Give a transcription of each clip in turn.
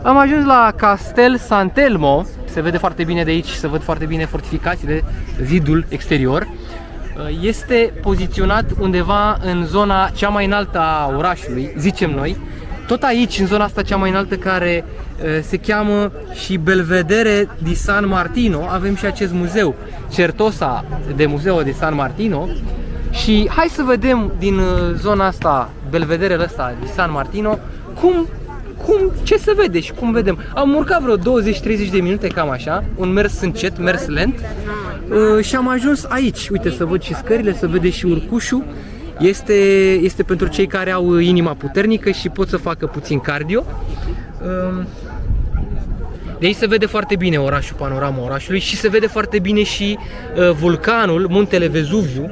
Am ajuns la Castel Sant'Elmo, se vede foarte bine de aici, se văd foarte bine fortificațiile, zidul exterior. Este poziționat undeva în zona cea mai înaltă a orașului, zicem noi. Tot aici, în zona asta cea mai înaltă, care se cheamă și Belvedere di San Martino, avem și acest muzeu, Certosa de Museo di San Martino. Și hai să vedem din zona asta, Belvederele ăsta di San Martino, ce se vede și cum vedem. Am urcat vreo 20-30 de minute, cam așa, un mers încet, mers lent, și am ajuns aici. Uite, să văd și scările, să vede și urcușul. Este pentru cei care au inima puternică și pot să facă puțin cardio. De aici se vede foarte bine orașul, panorama orașului, și se vede foarte bine și vulcanul, muntele Vezuviu.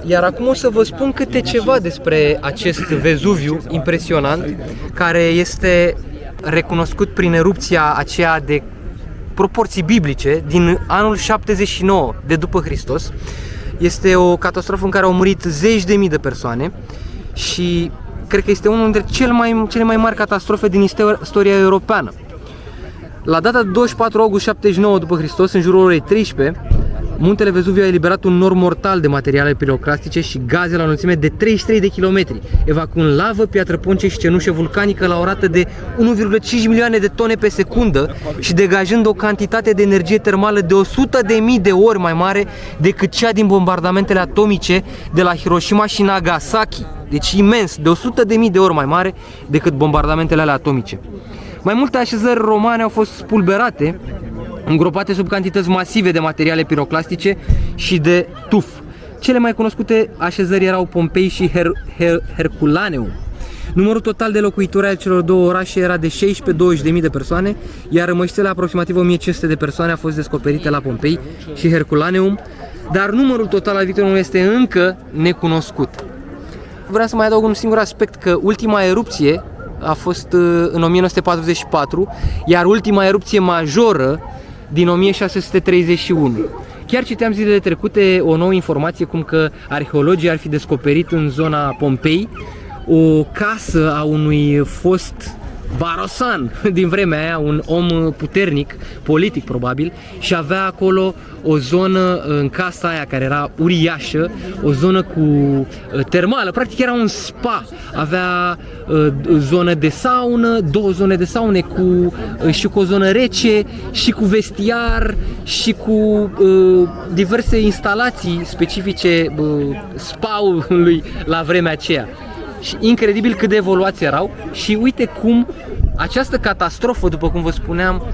Iar acum o să vă spun câte ceva despre acest Vezuviu impresionant, care este recunoscut prin erupția aceea de proporții biblice din anul 79 de după Hristos. Este o catastrofă în care au murit zeci de mii de persoane și cred că este unul dintre cele mai mari catastrofe din istoria europeană. La data de 24 august 79 după Hristos, în jurul orei 13, muntele Vezuviu a eliberat un nor mortal de materiale piroclastice și gaze la o înălțime de 33 de kilometri, evacuând lavă, piatră ponce și cenușă vulcanică la o rată de 1,5 milioane de tone pe secundă și degajând o cantitate de energie termală de 100.000 de ori mai mare decât cea din bombardamentele atomice de la Hiroshima și Nagasaki. Deci imens, de 100.000 de ori mai mare decât bombardamentele alea atomice. Mai multe așezări romane au fost spulberate, îngropate sub cantități masive de materiale piroclastice și de tuf. Cele mai cunoscute așezări erau Pompei și Herculaneum. Numărul total de locuitori al celor două orașe era de 16-20.000 de persoane, iar rămășițele aproximativ 1500 de persoane au fost descoperite la Pompei și Herculaneum, dar numărul total al victimelor este încă necunoscut. Vreau să mai adaug un singur aspect, că ultima erupție a fost în 1944, iar ultima erupție majoră din 1631. Chiar citeam zilele trecute o nouă informație, cum că arheologii ar fi descoperit în zona Pompei o casă a unui fost barosan din vremea aia, un om puternic, politic probabil, și avea acolo o zonă în casa aia care era uriașă, o zonă cu termală, practic era un spa, avea zonă de saună, două zone de saune și cu o zonă rece și cu vestiar și cu diverse instalații specifice spa-ului la vremea aceea. Și incredibil cât de evoluați erau și uite cum această catastrofă, după cum vă spuneam,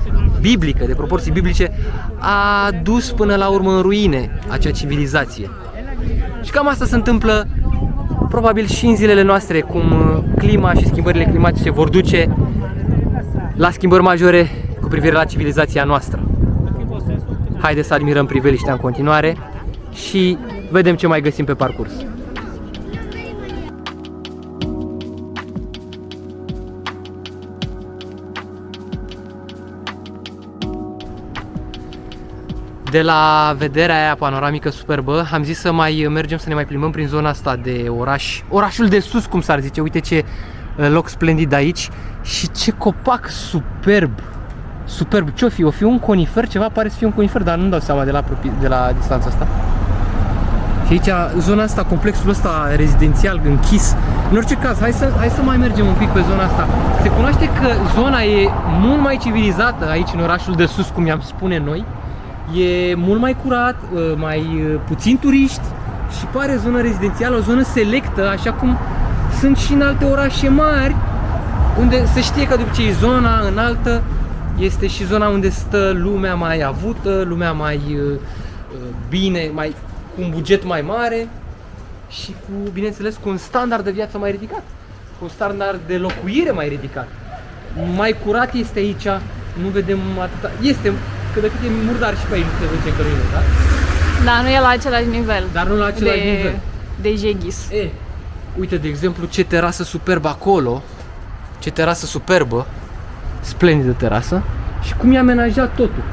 biblică, de proporții biblice, a dus până la urmă în ruine acea civilizație. Și cam asta se întâmplă probabil și în zilele noastre, cum clima și schimbările climatice vor duce la schimbări majore cu privire la civilizația noastră. Haideți să admirăm priveliștea în continuare și vedem ce mai găsim pe parcurs. De la vederea aia panoramică superbă, am zis să mai mergem, să ne mai plimbăm prin zona asta de oraș. Orașul de sus, cum s-ar zice. Uite ce loc splendid aici și ce copac superb. Superb. Ce-o fi? O fi un conifer? Ceva pare să fie un conifer, dar nu-mi dau seama de la distanța asta. Și aici, zona asta, complexul ăsta rezidențial închis. În orice caz, hai să mai mergem un pic pe zona asta. Se cunoaște că zona e mult mai civilizată aici, în orașul de sus, cum i-am spune noi. E mult mai curat, mai puțin turiști și pare zonă rezidențială, o zonă selectă, așa cum sunt și în alte orașe mari, unde se știe că de obicei zona înaltă este și zona unde stă lumea mai avută, lumea mai bine, cu un buget mai mare și cu, bineînțeles, cu un standard de viață mai ridicat, cu un standard de locuire mai ridicat. Mai curat este aici, nu vedem atâta, este cât de cât e murdar și pe aici, te zice că nu e, da? Dar nu e la același nivel. Dar nu la același nivel. De Jeghis. Uite, de exemplu, ce terasă superbă acolo. Ce terasă superbă. Splendidă terasă. Și cum i-a amenajat totul.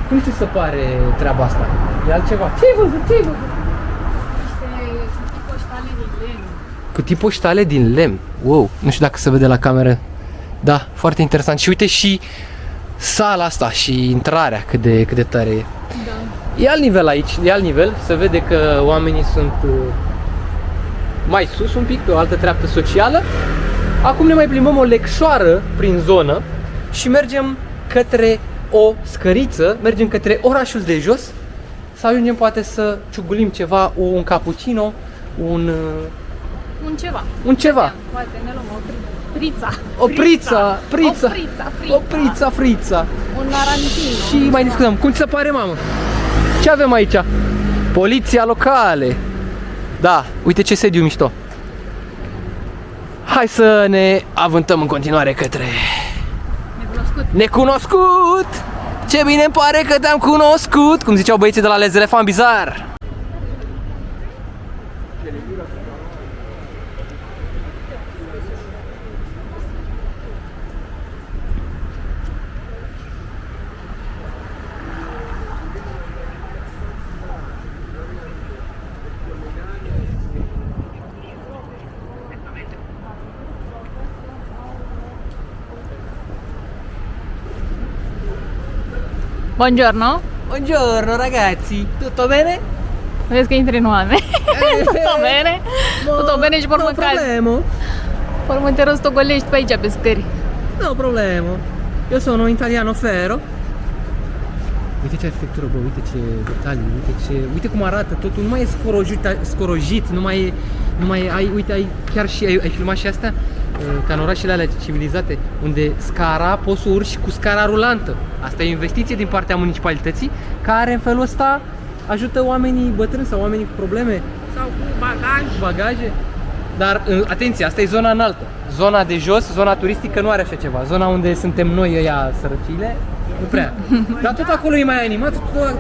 Cum ți se pare treaba asta? E altceva. Ce-ai văzut? Ce-ai văzut? Niște cutii poștale din lemn. Cutii poștale din lemn. Wow, nu știu dacă se vede la cameră Da, foarte interesant. Și uite și sala asta și intrarea cât de tare e. Da. E alt nivel aici, e alt nivel. Se vede că oamenii sunt mai sus un pic, pe o altă treaptă socială. Acum ne mai plimbăm o lecșoară prin zonă și mergem către o scăriță, mergem către orașul de jos, să ajungem poate să ciugulim ceva, un cappuccino, un ceva. Un ceva. Poate ne luăm o prița. O prița. O prița. Un arantino. Și mai discutăm. Cum ți se pare, mamă? Ce avem aici? Poliția locale. Da, uite ce sediu mișto. Hai să ne avântăm în continuare către Necunoscut. Ce bine îmi pare că te-am cunoscut, cum ziceau băieții de la Les Elefant Bizar. Buongiorno. Buongiorno ragazzi, tutto bene? Vezi că intri în oameni. Tutto bene? Tutto bene și pormă problema. Pormă te rostogolești pe aici, pe scări. No problema. Io sono italiano ferro. Uite ce arhitectură, bă, uite ce detalii, uite cum arată totul, nu mai e scorojit, nu mai ai, uite, chiar și ai filmat și astea, ca în orașele alea civilizate, unde scara, poți să urci cu scara rulantă. Asta e o investiție din partea municipalității, care în felul ăsta ajută oamenii bătrâni sau oamenii cu probleme. Sau cu bagaje. Dar, atenție, asta e zona înaltă. Zona de jos, zona turistică nu are așa ceva. Zona unde suntem noi, ăia sărăcile, nu prea. Dar tot acolo e mai animat,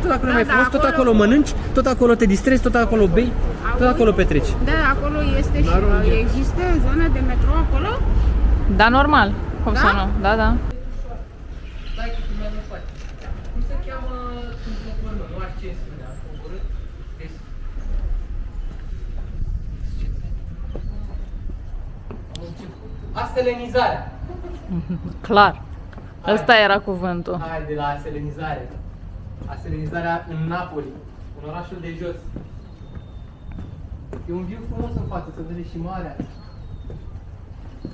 tot acolo e mai frumos, tot acolo mănânci, tot acolo te distrezi, tot acolo bei, tot acolo petreci. Da, acolo este și există zona de metrou acolo? Da, normal. Cum să nu? Da, da. Cum se cheamă nu acces, coborât? Aselenizarea. Clar. Ăsta era cuvântul. Hai de la aselenizare. Aselenizarea în Napoli, în orașul de jos. E un view frumos în față, se vede și marea.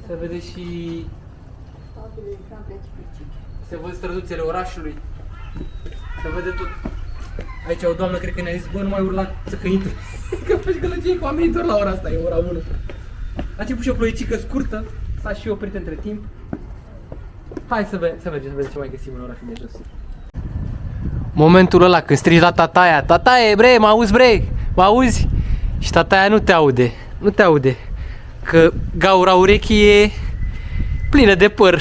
Se vede și... Se văd străduțele orașului. Se vede tot. Aici o doamnă cred că ne-a zis, bă, nu mai urla țăcănitul. Că faci gălăgie cu oamenii doar la ora asta, e ora 1. A început și o ploicică scurtă, s-a și oprit între timp. Hai să mergem, să vedem ce mai găsim în orașul de jos. Momentul ăla când strigi la tataia, tataie, bre, mă auzi, bre, mă auzi? Și tataia nu te aude, nu te aude, că gaura urechii e plină de păr.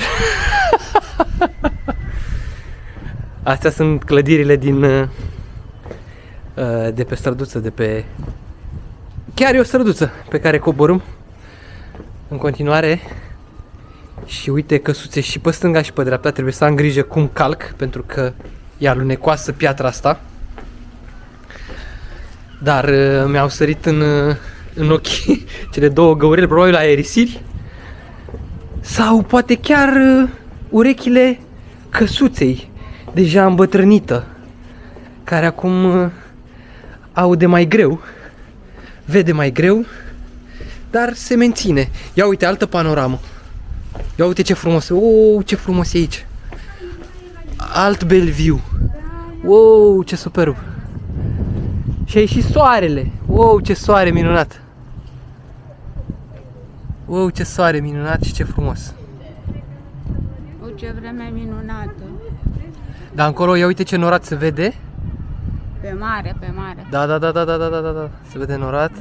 Astea sunt clădirile din de pe străduță, de pe... Chiar e o străduță pe care coborâm în continuare. Și uite căsuțe și pe stânga și pe dreapta, trebuie să am grijă cum calc, pentru că e alunecoasă piatra asta. Dar mi-au sărit în ochi cele două găurele, probabil aerisiri. Sau poate chiar urechile căsuței, deja îmbătrânită, care acum aude mai greu, vede mai greu, dar se menține. Ia uite, altă panoramă. Ia uite ce frumos, ce frumos e aici. Alt Bellevue. Wow, ce superb. Și aici și soarele. Wow, ce soare minunat. Wow, ce soare minunat și ce frumos. O, ce vreme minunată. Dar încolo, ia uite ce norat se vede. Pe mare, pe mare. Da. Se vede norat.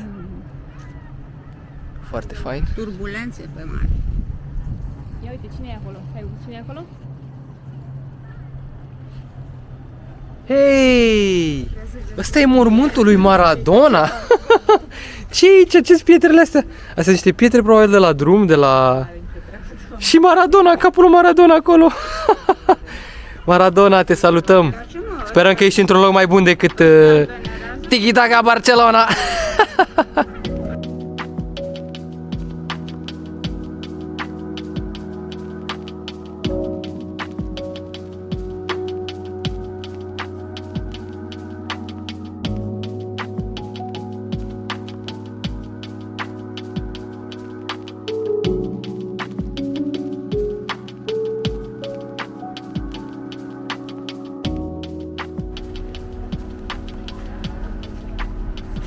Foarte fain. Turbulențe pe mare. Ia uite, cine e acolo? Hai, cine e acolo? Hei! Ăsta e mormântul lui Maradona! Ce aici? Ce-s pietrele astea? Astea sunt niște pietre probabil de la drum, de la... Și Maradona, capul lui Maradona acolo! Maradona, te salutăm! Sperăm că ești într-un loc mai bun decât Tiki-Taka Barcelona!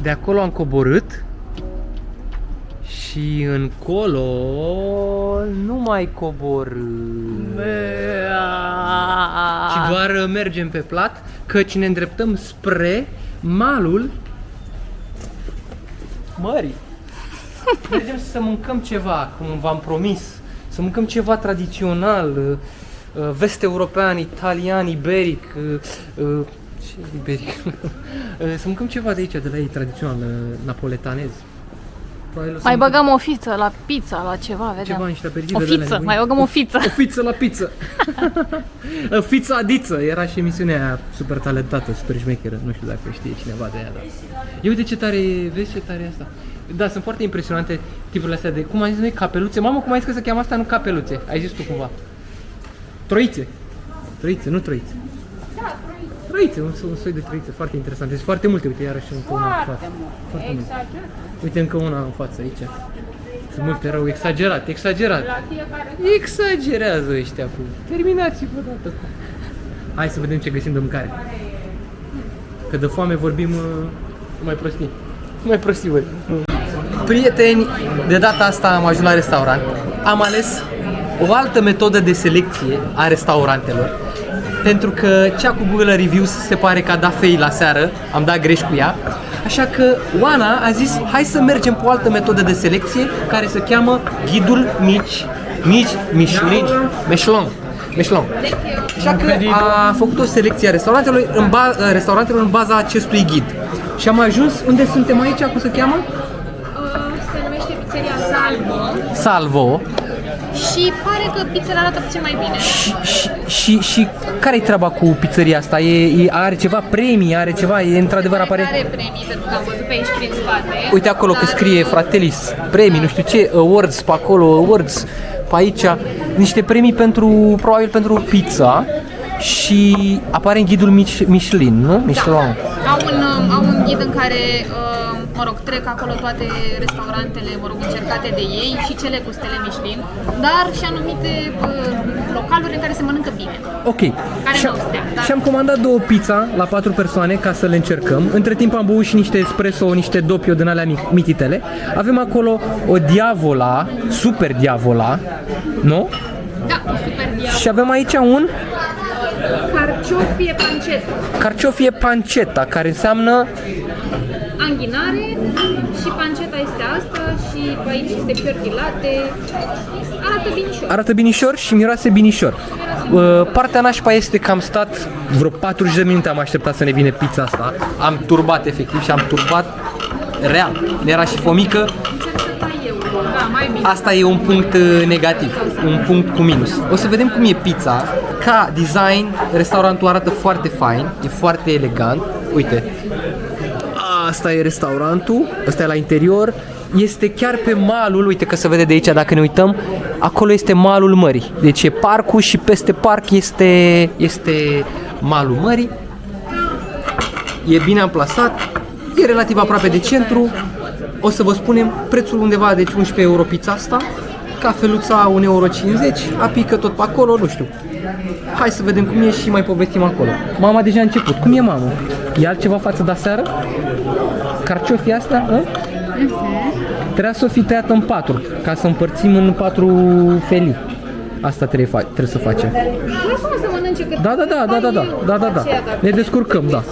De acolo am coborât și încolo nu mai coborâm, ci doar mergem pe plat, căci ne îndreptăm spre malul mării. Mergem să mâncăm ceva, cum v-am promis, să mâncăm ceva tradițional, vest-european, italian, iberic, ce iberic? Să mâncăm ceva de aici, de la ei, tradițional, napoletanez. Mai băgăm o fiță la pizza, la ceva, vedem. Ceva, niște aperitive O de alea fiță, nebune. mai băgăm o fiță. O fiță la pizza. Fița adiță, era și emisiunea aia super talentată, super șmecheră, nu știu dacă știe cineva de ea, dar... Ia uite ce tare, vezi ce tare e asta. Da, sunt foarte impresionante tipurile astea de, cum ai zis noi, capeluțe. Mamă, cum ai zis că se cheamă asta, nu capeluțe, ai zis tu cumva. Troițe. Troițe, nu troițe. Troițe, un soi de troițe foarte interesante. Sunt foarte multe, uite, iarăși încă una în față. Foarte multe. Uite încă una în față aici. Sunt multe rău, exagerat, exagerat. Exagerează ăștia cu... Terminați-vă odată. Hai să vedem ce găsim de mâncare. Că de foame vorbim mai prostii. Mai prostii, băi. Prieteni, de data asta am ajuns la restaurant. Am ales o altă metodă de selecție a restaurantelor. Pentru că cea cu Google Reviews se pare că a dat fail la seară, am dat greș cu ea. Așa că Oana a zis, hai să mergem pe o altă metodă de selecție care se cheamă Ghidul Michelin. Așa că a făcut o selecție a restaurantelor în baza acestui ghid. Și am ajuns, unde suntem aici, cum se cheamă? Se numește pizzeria Salvo. Salvo. Și pare că pizzele arată puțin mai bine. Și care-i treaba cu pizzeria asta? Are ceva premii, are ceva, e într-adevăr apare... Are premii, pentru că am văzut pe aici prin spate. Uite acolo că scrie Fratellis, premii, nu știu ce, awards pe acolo, awards pe aici, niște premii pentru, probabil pentru pizza și apare în ghidul Michelin, nu? Michelin. Au un ghid în care, mă rog, trec acolo toate restaurantele, mă rog, încercate de ei și cele cu stele Michelin, dar și anumite localuri în care se mănâncă bine. Ok. Care nu stea, dar... Și am comandat 2 pizza la 4 persoane ca să le încercăm. Între timp am băut și niște espresso, niște doppio din alea mititele. Avem acolo o diavola, super diavola, nu? Da, o super diavola. Și avem aici un Carciofie pancetta. carciofie pancetta, care înseamnă Anghinare și panceta este asta și pe aici este fior di latte. Arată binișor. arată binișor și miroase binișor. Partea nașpa este că am stat vreo 40 de minute, am așteptat să ne vină pizza asta. Am turbat efectiv și am turbat real. Era și fomică. Da, mai bine. Asta e un punct negativ, un punct cu minus. O să vedem cum e pizza. Ca design, restaurantul arată foarte fain, e foarte elegant. Uite, asta e restaurantul, ăsta e la interior. Este chiar pe malul, uite că se vede de aici dacă ne uităm, acolo este malul mării. Deci e parcul și peste parc este malul mării. E bine amplasat, e relativ aproape de centru. O să vă spunem prețul undeva, deci 11 euro pizza asta, cafeluța 1,50 euro, apică tot pe acolo, nu știu. Hai să vedem cum e și mai povestim acolo. Mama deja a început. Cum e, mamă? E altceva față de aseară? Carciofii astea? Trebuia să o fi tăiată în 4, ca să împărțim în 4 felii. Asta trebuie să facem. Lasă-mă să mănânce că... Da. Ne descurcăm, da.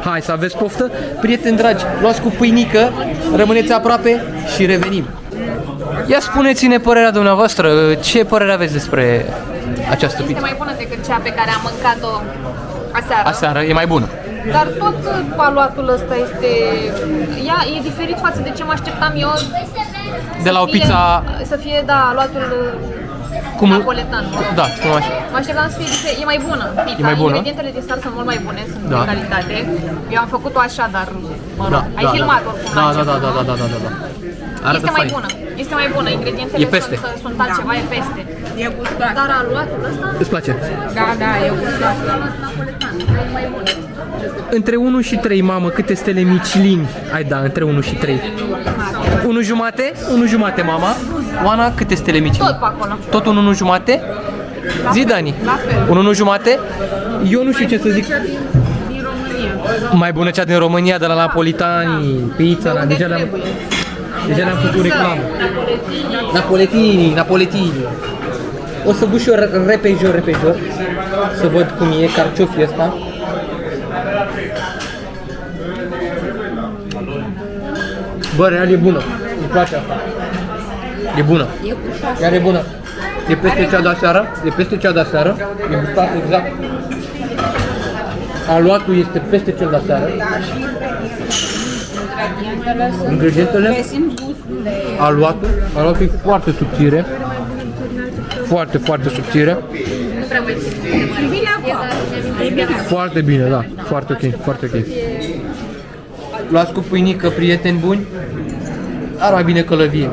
Hai să aveți poftă. Prieteni dragi, luați cu pâinică, rămâneți aproape și revenim. Ia spuneți-ne părerea dumneavoastră. Ce părere aveți despre această pizza? Este mai bună decât cea pe care am mâncat-o aseară. Aseară e mai bună. Dar tot aluatul ăsta este... Ea e diferit față de ce mă așteptam eu. De la o pizza... Să fie, da, aluatul Cum? napoletan. Da, cum așa. Mă așteptam să fie diferit. E mai bună pizza. E mai bună? Ingredientele din start sunt mult mai bune, sunt Da. de calitate. Eu am făcut-o așa, dar mă rog, ai filmat oricum. Da. Arată Este mai fain. bună. Este mai bună. Ingredientele E peste. sunt altceva, e peste. E gustat. Dar aluatul ăsta Îți place? Da, e gustat. aluat napoletan, e mai bun. Între 1 și 3, mamă, câte stele Michelin ai da între 1 și 3? 1 jumate? 1 jumate, mama. Oana, câte stele Michelin? Tot pe acolo. Tot un 1 jumate? Zi, Dani. La fel. Un 1 jumate? Eu nu știu ce să zic. Cea din România. Mai bună cea din România, de la Napolitani, pizza, deja le-am făcut reclamă. Napoletini. O să duc și eu repejor, să văd cum e carciofii ăsta. Bă, real e bună, îmi place asta. E bună. Chiar e bună. E peste cea de aseară, e gustat exact. Aluatul este peste cel de aseară. Ingredientele. Aluatul e foarte subțire. Foarte subțire. Foarte bine, da. Foarte ok. Luați cu pâinică, prieteni buni. Ar mai bine călăvie.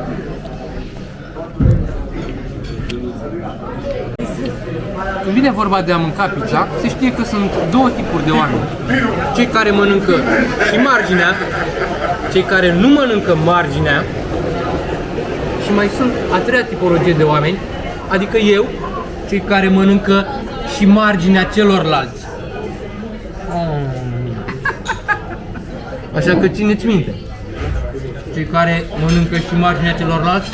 Când vine vorba de a mânca pizza, se știe că sunt două tipuri de oameni. Cei care mănâncă și marginea, cei care nu mănâncă marginea, și mai sunt a treia tipologie de oameni, adică eu, cei care mănâncă și marginea celorlalți. Așa că țineți minte, cei care mănâncă și marginea celorlalți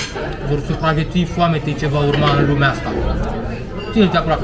vor supraviețui foametei ce va urma în lumea asta. Țineți aproape.